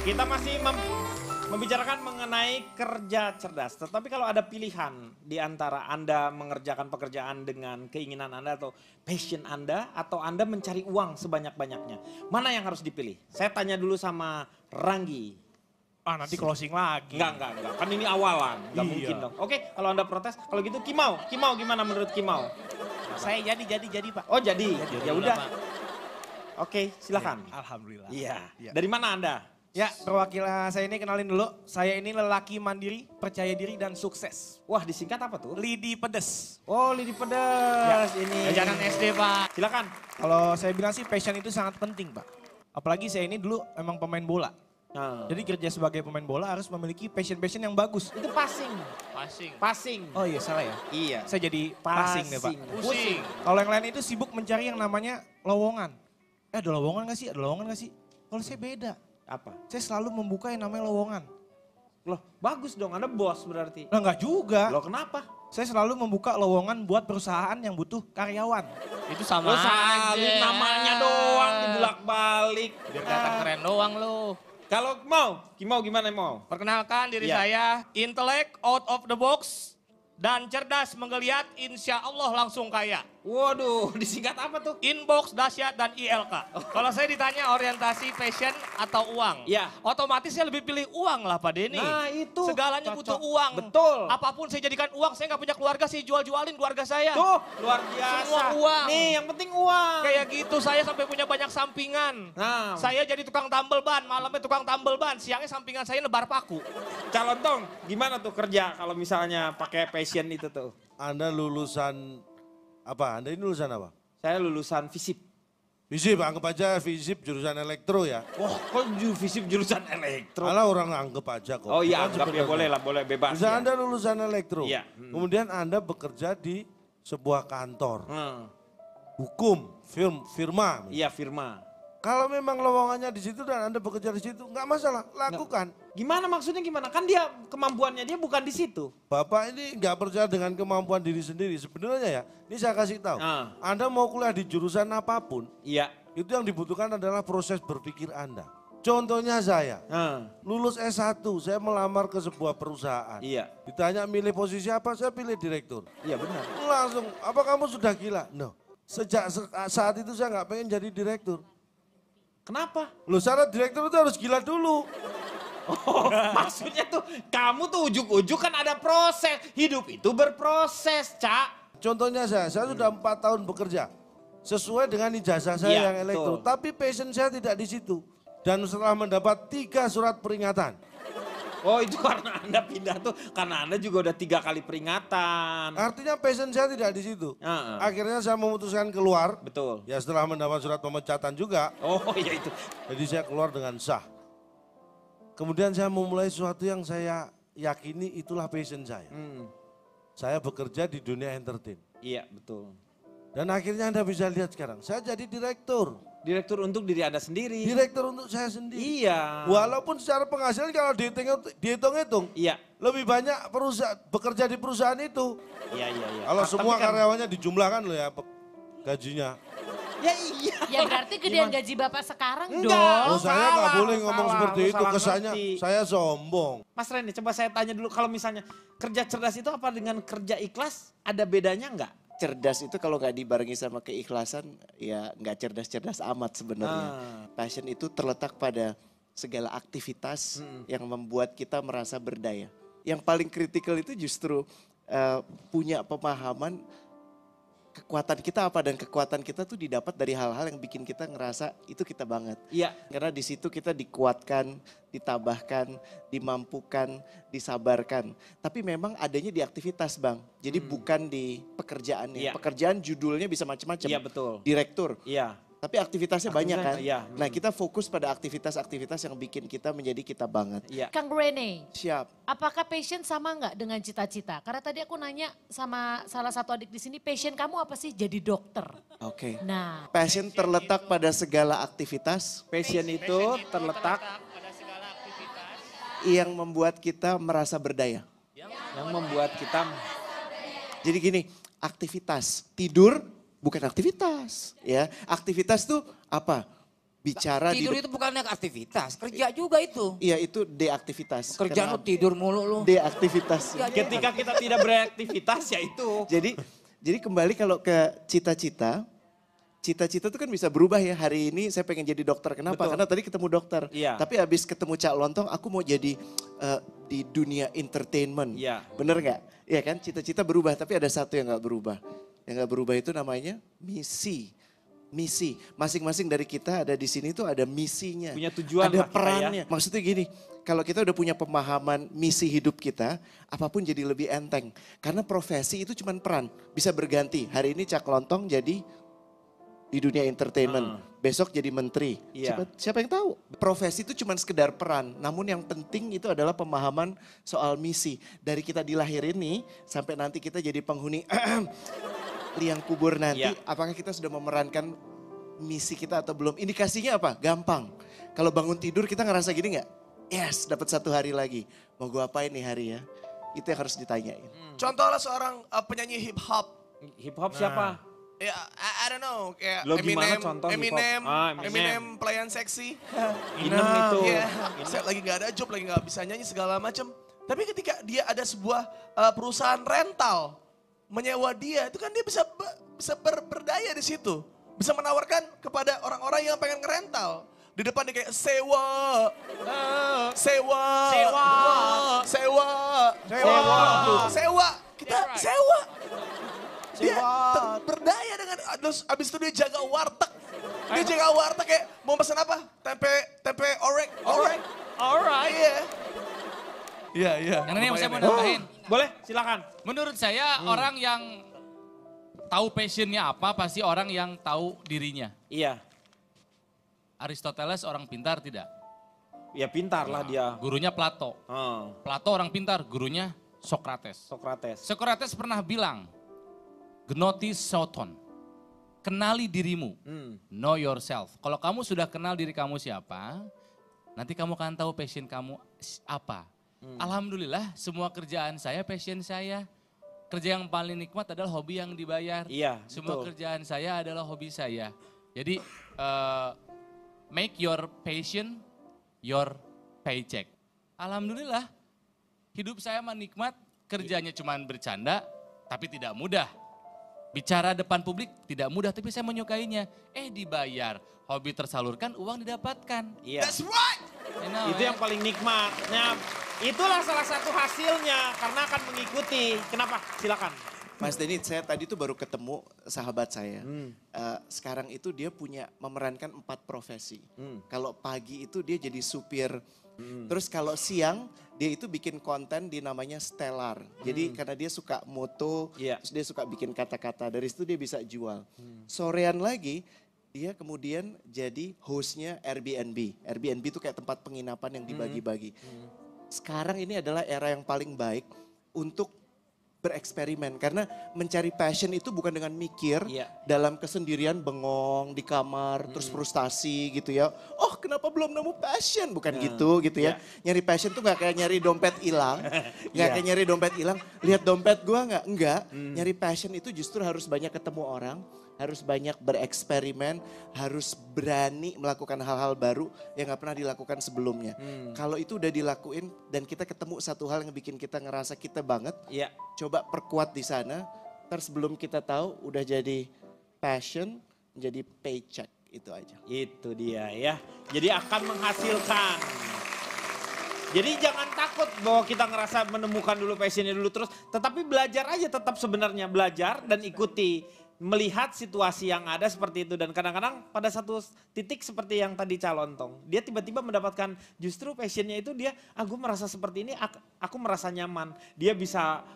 Kita masih membicarakan mengenai kerja cerdas. Tetapi kalau ada pilihan di antara Anda mengerjakan pekerjaan dengan keinginan Anda atau passion Anda, atau Anda mencari uang sebanyak-banyaknya, mana yang harus dipilih? Saya tanya dulu sama Ranggi. Nanti closing lagi. Enggak. Kan ini awalan, enggak Iya. mungkin dong. Oke, kalau Anda protes, kalau gitu Kimau gimana menurut Kimau? Saya jadi Pak. Oh jadi, ya udah. Pak. Oke, silakan. Alhamdulillah. Iya. Iya. Dari mana Anda? Ya, perwakilan saya ini kenalin dulu. Saya ini lelaki mandiri, percaya diri dan sukses. Wah, disingkat apa tuh? Lidi pedes. Oh, lidi pedas ini. Jajanan SD Pak. Silakan. Kalau saya bilang sih passion itu sangat penting, Pak. Apalagi saya ini dulu emang pemain bola. Nah, Jadi kerja sebagai pemain bola harus memiliki passion yang bagus. itu passing. Passing. Oh iya, salah ya. Iya. Saya jadi passing deh, Pak. Pusing. Kalau yang lain itu sibuk mencari yang namanya lowongan. Ada lowongan gak sih? Ada lowongan gak sih? Kalau saya beda. Apa? Saya selalu membuka yang namanya lowongan. Loh, bagus dong. Anda bos berarti. Nah enggak juga. Loh, kenapa? Saya selalu membuka lowongan buat perusahaan yang butuh karyawan. Itu sama Lo salin aja. namanya doang dibulak-balik. Biar kelihatan keren doang lo. Kalau Kimau gimana mau? Perkenalkan diri Iya. saya, intelek out of the box dan cerdas menggeliat, insya Allah langsung kaya. Waduh, disingkat apa tuh? Inbox, dahsyat, dan ILK. Kalau saya ditanya orientasi fashion atau uang, Ya. otomatis saya lebih pilih uang lah Pak Denny. Nah, itu. Segalanya Cocok. butuh uang. Betul. Apapun saya jadikan uang, saya nggak punya keluarga, saya jual-jualin keluarga saya. Tuh, luar biasa. Semua uang. Nih, yang penting uang. Kayak gitu saya sampai punya banyak sampingan. Nah. Saya jadi tukang tambel ban, malamnya tukang tambel ban, siangnya sampingan saya nebar paku. Calon Tong, gimana tuh kerja kalau misalnya pakai passion itu tuh? Anda lulusan apa? Anda ini lulusan apa? Saya lulusan FISIP. FISIP, anggap aja FISIP jurusan elektro ya. Wah, kok FISIP jurusan elektro? Malah orang anggap aja kok. Oh iya, Bukan anggap ya sebenarnya. boleh lah, boleh bebas. Bisa ya. Anda lulusan elektro. Iya. Kemudian Anda bekerja di sebuah kantor. Hmm. Hukum, firma. Iya, firma. Kalau memang lowongannya di situ dan Anda bekerja di situ, nggak masalah, lakukan. Gimana maksudnya gimana? Kan dia kemampuannya dia bukan di situ. Bapak ini nggak percaya dengan kemampuan diri sendiri. Sebenarnya ya, ini saya kasih tahu. Ah. Anda mau kuliah di jurusan apapun, Iya. itu yang dibutuhkan adalah proses berpikir Anda. Contohnya saya, Ah. lulus S1, saya melamar ke sebuah perusahaan. Iya. Ditanya milih posisi apa, saya pilih direktur. Iya benar. Langsung, apa kamu sudah gila? No. Sejak saat itu saya nggak pengen jadi direktur. Kenapa? Loh, syarat direktur itu harus gila dulu. Oh, maksudnya tuh kamu tuh ujuk-ujuk kan ada proses. Hidup itu berproses, Cak. Contohnya saya sudah 4 tahun bekerja. Sesuai dengan ijazah saya Iya, yang elektro. betul. Tapi passion saya tidak di situ. Dan setelah mendapat 3 surat peringatan. Oh itu karena Anda pindah tuh, karena Anda juga udah 3 kali peringatan. Artinya passion saya tidak di situ. Ah, ah. Akhirnya saya memutuskan keluar. Betul. Ya setelah mendapat surat pemecatan juga. Oh ya itu. Jadi saya keluar dengan sah. Kemudian saya memulai sesuatu yang saya yakini itulah passion saya. Saya bekerja di dunia entertain. Iya betul. Dan akhirnya Anda bisa lihat sekarang, saya jadi direktur. Direktur untuk diri Anda sendiri. Direktur untuk saya sendiri. Iya. Walaupun secara penghasilan kalau dihitung-hitung, Iya. lebih banyak bekerja di perusahaan itu. Iya. Kalau Tapi semua kan- karyawannya dijumlahkan loh ya gajinya. Ya iya. Ya berarti gedean gaji Bapak sekarang Enggak. dong. Oh, saya nggak boleh ngomong salah, seperti lu itu, salah kesannya ngerti. saya sombong. Mas Reni, coba saya tanya dulu, kalau misalnya kerja cerdas itu apa dengan kerja ikhlas? Ada bedanya nggak? Cerdas itu kalau nggak dibarengi sama keikhlasan, ya nggak cerdas-cerdas amat sebenarnya. Passion itu terletak pada segala aktivitas yang membuat kita merasa berdaya. Yang paling kritikal itu justru punya pemahaman kekuatan kita apa, dan kekuatan kita tuh didapat dari hal-hal yang bikin kita ngerasa itu kita banget. Iya. Karena di situ kita dikuatkan, ditabahkan, dimampukan, disabarkan. Tapi memang adanya di aktivitas, Bang. Jadi bukan di pekerjaannya. Iya. Pekerjaan judulnya bisa macam-macam. Iya betul. Direktur. Iya. Tapi aktivitasnya banyak kan. iya. Nah, kita fokus pada aktivitas-aktivitas yang bikin kita menjadi kita banget. Iya. Kang Rene, Siap. apakah passion sama nggak dengan cita-cita? Karena tadi aku nanya sama salah satu adik di sini, passion kamu apa sih? Jadi dokter. Oke. Nah, Passion terletak pada segala aktivitas Passion itu terletak yang membuat kita merasa berdaya. yang membuat kita Jadi gini, aktivitas tidur bukan aktivitas, ya. Aktivitas tuh apa? Bicara Tidur di itu bukannya aktivitas, kerja juga itu. Iya, itu deaktivitas. Kerjaan lu tidur mulu lu. Deaktivitas. ketika kita tidak beraktivitas ya itu. Jadi kembali kalau ke cita-cita, cita-cita itu kan bisa berubah ya. Hari ini saya pengen jadi dokter. Kenapa? Betul. Karena tadi ketemu dokter. Iya. Tapi habis ketemu Cak Lontong, aku mau jadi di dunia entertainment. Iya. Bener nggak? Iya kan, cita-cita berubah. Tapi ada satu yang nggak berubah. Yang nggak berubah itu namanya misi. Misi. Masing-masing dari kita ada di sini tuh ada misinya. Punya tujuan Ada lah kita ya. perannya. Maksudnya gini, kalau kita udah punya pemahaman misi hidup kita, apapun jadi lebih enteng. Karena profesi itu cuma peran, bisa berganti. Hari ini Cak Lontong jadi di dunia entertainment, besok jadi menteri. Iya. Siapa yang tahu? Profesi itu cuma sekedar peran, namun yang penting itu adalah pemahaman soal misi. Dari kita dilahirin nih, sampai nanti kita jadi penghuni liang kubur nanti, Iya. apakah kita sudah memerankan misi kita atau belum? Indikasinya apa? Gampang. Kalau bangun tidur kita ngerasa gini nggak? Yes, dapat 1 hari lagi. Mau gue apain nih hari ya? Itu yang harus ditanyain. Contohlah seorang penyanyi hip hop. Hip hop siapa? Ya, I don't know, kayak Lo gimana Eminem, contoh hip hop? Eminem, Ah, Eminem. Eminem pelayan seksi. Inem itu. Iya, saya lagi nggak ada job, lagi nggak bisa nyanyi segala macam. Tapi ketika dia ada sebuah perusahaan rental menyewa dia, itu kan dia bisa bisa berdaya di situ. Bisa menawarkan kepada orang-orang yang pengen ngerental. Di depan dia kayak sewa, sewa, Sewa. sewa, Sewa. sewa. Kita sewa. Dia Sewa. berdaya dengan, terus abis itu dia jaga warteg. Dia jaga warteg kayak mau pesan apa? Tempe orek, orek. Alright. Iya. Iya, iya. Yang ini saya mau Lumayan ya. nambahin. Boleh, silakan. Menurut saya orang yang tahu passionnya apa pasti orang yang tahu dirinya. Iya. Aristoteles orang pintar tidak? Ya pintar lah dia. Gurunya Plato. Plato orang pintar, gurunya Socrates. Socrates. Socrates pernah bilang, Gnotis Soton, kenali dirimu, know yourself. Kalau kamu sudah kenal diri kamu siapa, nanti kamu akan tahu passion kamu apa. Alhamdulillah semua kerjaan saya passion saya. Kerja yang paling nikmat adalah hobi yang dibayar. Iya, Semua betul. kerjaan saya adalah hobi saya. Jadi make your passion your paycheck. Alhamdulillah hidup saya menikmat, kerjanya cuma bercanda tapi tidak mudah. Bicara depan publik tidak mudah tapi saya menyukainya. Dibayar, hobi tersalurkan, uang didapatkan. Iya. That's right. You know, Itu yang paling nikmat. Nah, itulah salah satu hasilnya karena akan mengikuti. Kenapa? Silakan. Mas Denny, saya tadi tuh baru ketemu sahabat saya. Sekarang itu dia memerankan 4 profesi. Kalau pagi itu dia jadi supir. Terus kalau siang dia itu bikin konten di namanya Stellar. Jadi karena dia suka moto, Iya. terus dia suka bikin kata-kata. Dari situ dia bisa jual. Sorean lagi dia kemudian jadi hostnya Airbnb. Airbnb itu kayak tempat penginapan yang dibagi-bagi. Sekarang ini adalah era yang paling baik untuk bereksperimen. Karena mencari passion itu bukan dengan mikir Iya. dalam kesendirian bengong di kamar terus frustasi gitu ya. Oh kenapa belum nemu passion? Bukan gitu ya. Nyari passion tuh gak kayak nyari dompet hilang. Gak kayak nyari dompet hilang. Lihat dompet gua gak? Enggak. Nyari passion itu justru harus banyak ketemu orang. Harus banyak bereksperimen, harus berani melakukan hal-hal baru yang gak pernah dilakukan sebelumnya. Kalau itu udah dilakuin dan kita ketemu satu hal yang bikin kita ngerasa kita banget, Iya. coba perkuat di sana. Ntar sebelum kita tahu udah jadi passion, jadi paycheck, itu aja. Itu dia ya. Jadi akan menghasilkan. Jadi jangan takut bahwa kita ngerasa menemukan dulu passionnya dulu terus. Tetapi belajar aja tetap sebenarnya. Belajar dan ikuti. Melihat situasi yang ada seperti itu. Dan kadang-kadang pada satu titik seperti yang tadi Calontong. Dia tiba-tiba mendapatkan justru passionnya itu dia, gue merasa seperti ini, aku merasa nyaman. Dia bisa,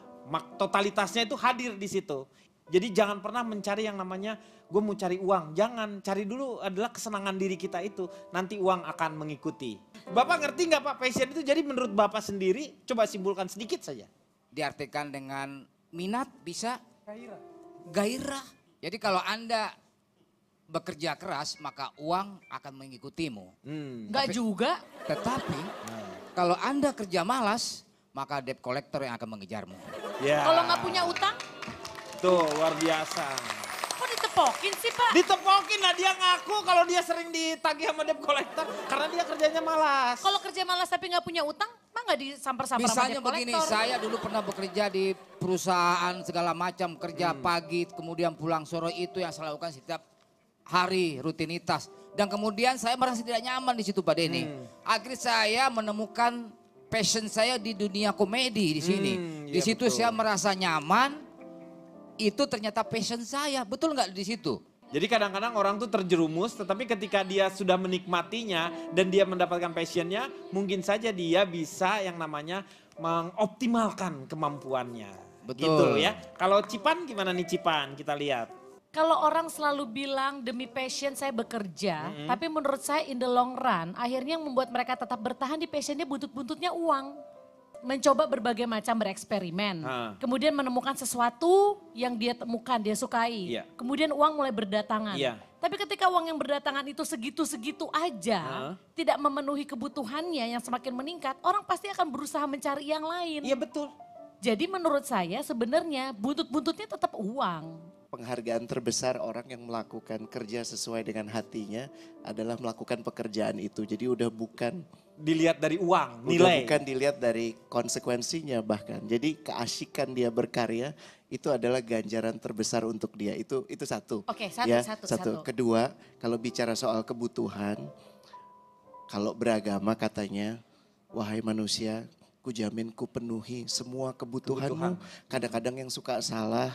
totalitasnya itu hadir di situ. Jadi jangan pernah mencari yang namanya gue mau cari uang. Jangan, cari dulu adalah kesenangan diri kita itu. Nanti uang akan mengikuti. Bapak ngerti nggak Pak passion itu jadi menurut Bapak sendiri, coba simpulkan sedikit saja. Diartikan dengan minat bisa gairah. Jadi kalau Anda bekerja keras maka uang akan mengikutimu. Enggak juga. Tetapi kalau Anda kerja malas maka debt collector yang akan mengejarmu. Ya. Kalau nggak punya utang, Tuh luar biasa. kok ditepokin sih Pak? Ditepokin lah dia ngaku kalau dia sering ditagih sama debt collector karena dia kerjanya malas. Kalau kerja malas tapi nggak punya utang, mah nggak disamper-samper sama Misalnya debt begini, collector. saya dulu pernah bekerja di perusahaan segala macam, kerja pagi, kemudian pulang sore, itu yang saya lakukan setiap hari, rutinitas. Dan kemudian saya merasa tidak nyaman di situ Pak Denny. Akhirnya saya menemukan passion saya di dunia komedi di sini. Di iya situ betul. saya merasa nyaman, itu ternyata passion saya. Betul nggak di situ? Jadi kadang-kadang orang tuh terjerumus tetapi ketika dia sudah menikmatinya dan dia mendapatkan passionnya mungkin saja dia bisa yang namanya mengoptimalkan kemampuannya. Betul. Gitu ya. Kalau Cipan gimana nih Cipan? Kita lihat. Kalau orang selalu bilang demi passion saya bekerja, tapi menurut saya in the long run, akhirnya yang membuat mereka tetap bertahan di passionnya buntut-buntutnya uang. Mencoba berbagai macam bereksperimen, kemudian menemukan sesuatu yang dia temukan, dia sukai. Iya. Kemudian uang mulai berdatangan. Iya. Tapi ketika uang yang berdatangan itu segitu-segitu aja, tidak memenuhi kebutuhannya yang semakin meningkat, orang pasti akan berusaha mencari yang lain. Iya betul. Jadi menurut saya sebenarnya buntut-buntutnya tetap uang. penghargaan terbesar orang yang melakukan kerja sesuai dengan hatinya adalah melakukan pekerjaan itu. Jadi udah bukan Dilihat dari uang, udah nilai. bukan dilihat dari konsekuensinya bahkan. Jadi keasikan dia berkarya itu adalah ganjaran terbesar untuk dia. Itu satu. Oke, satu, Ya, satu. Kedua, kalau bicara soal kebutuhan, kalau beragama katanya, wahai manusia, kujamin ku penuhi semua kebutuhanmu. Kadang-kadang yang suka salah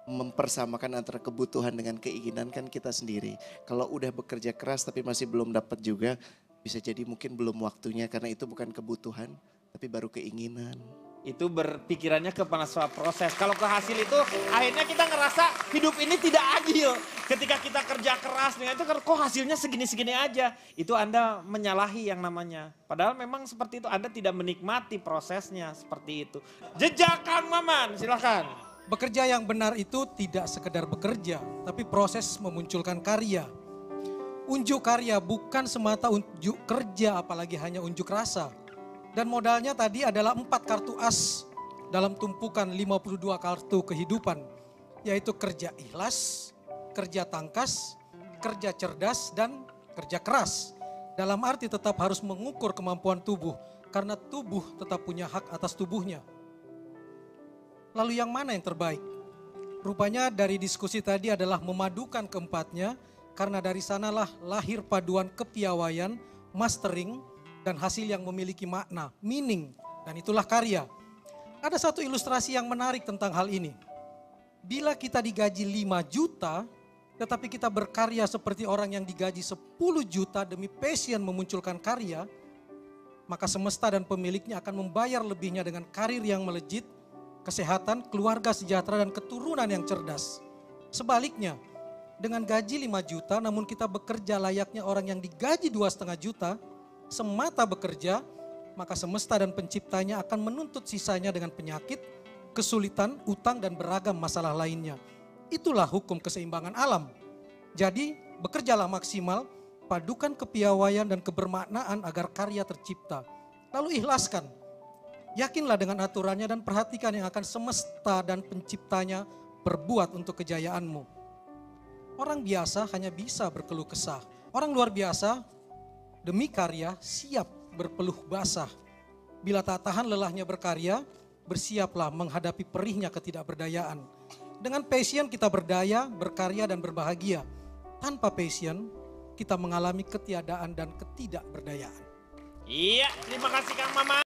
mempersamakan antara kebutuhan dengan keinginan kan kita sendiri. Kalau udah bekerja keras tapi masih belum dapat juga, bisa jadi mungkin belum waktunya karena itu bukan kebutuhan tapi baru keinginan. Itu berpikirannya ke masalah proses. Kalau ke hasil itu akhirnya kita ngerasa hidup ini tidak adil. Ketika kita kerja keras dengan itu kok hasilnya segini-segini aja. Itu Anda menyalahi yang namanya. Padahal memang seperti itu, Anda tidak menikmati prosesnya seperti itu. Jejak Kang Maman, silakan. Bekerja yang benar itu tidak sekedar bekerja, tapi proses memunculkan karya. Unjuk karya bukan semata unjuk kerja, apalagi hanya unjuk rasa. Dan modalnya tadi adalah 4 kartu as dalam tumpukan 52 kartu kehidupan. Yaitu kerja ikhlas, kerja tangkas, kerja cerdas, dan kerja keras. Dalam arti tetap harus mengukur kemampuan tubuh, karena tubuh tetap punya hak atas tubuhnya. Lalu yang mana yang terbaik? Rupanya dari diskusi tadi adalah memadukan keempatnya, karena dari sanalah lahir paduan kepiawaian, mastering, dan hasil yang memiliki makna, meaning, dan itulah karya. Ada satu ilustrasi yang menarik tentang hal ini. Bila kita digaji 5 juta, tetapi kita berkarya seperti orang yang digaji 10 juta demi passion memunculkan karya, maka semesta dan pemiliknya akan membayar lebihnya dengan karir yang melejit, kesehatan, keluarga sejahtera, dan keturunan yang cerdas. Sebaliknya, dengan gaji 5 juta namun kita bekerja layaknya orang yang digaji 2,5 juta, semata bekerja, maka semesta dan penciptanya akan menuntut sisanya dengan penyakit, kesulitan, utang, dan beragam masalah lainnya. Itulah hukum keseimbangan alam. Jadi, bekerjalah maksimal, padukan kepiawaian dan kebermaknaan agar karya tercipta. Lalu ikhlaskan. Yakinlah dengan aturannya dan perhatikan yang akan semesta dan penciptanya berbuat untuk kejayaanmu. Orang biasa hanya bisa berkeluh kesah. Orang luar biasa demi karya siap berpeluh basah. Bila tak tahan lelahnya berkarya, bersiaplah menghadapi perihnya ketidakberdayaan. Dengan passion kita berdaya, berkarya, dan berbahagia. Tanpa passion kita mengalami ketiadaan dan ketidakberdayaan. Iya, terima kasih Kang Maman.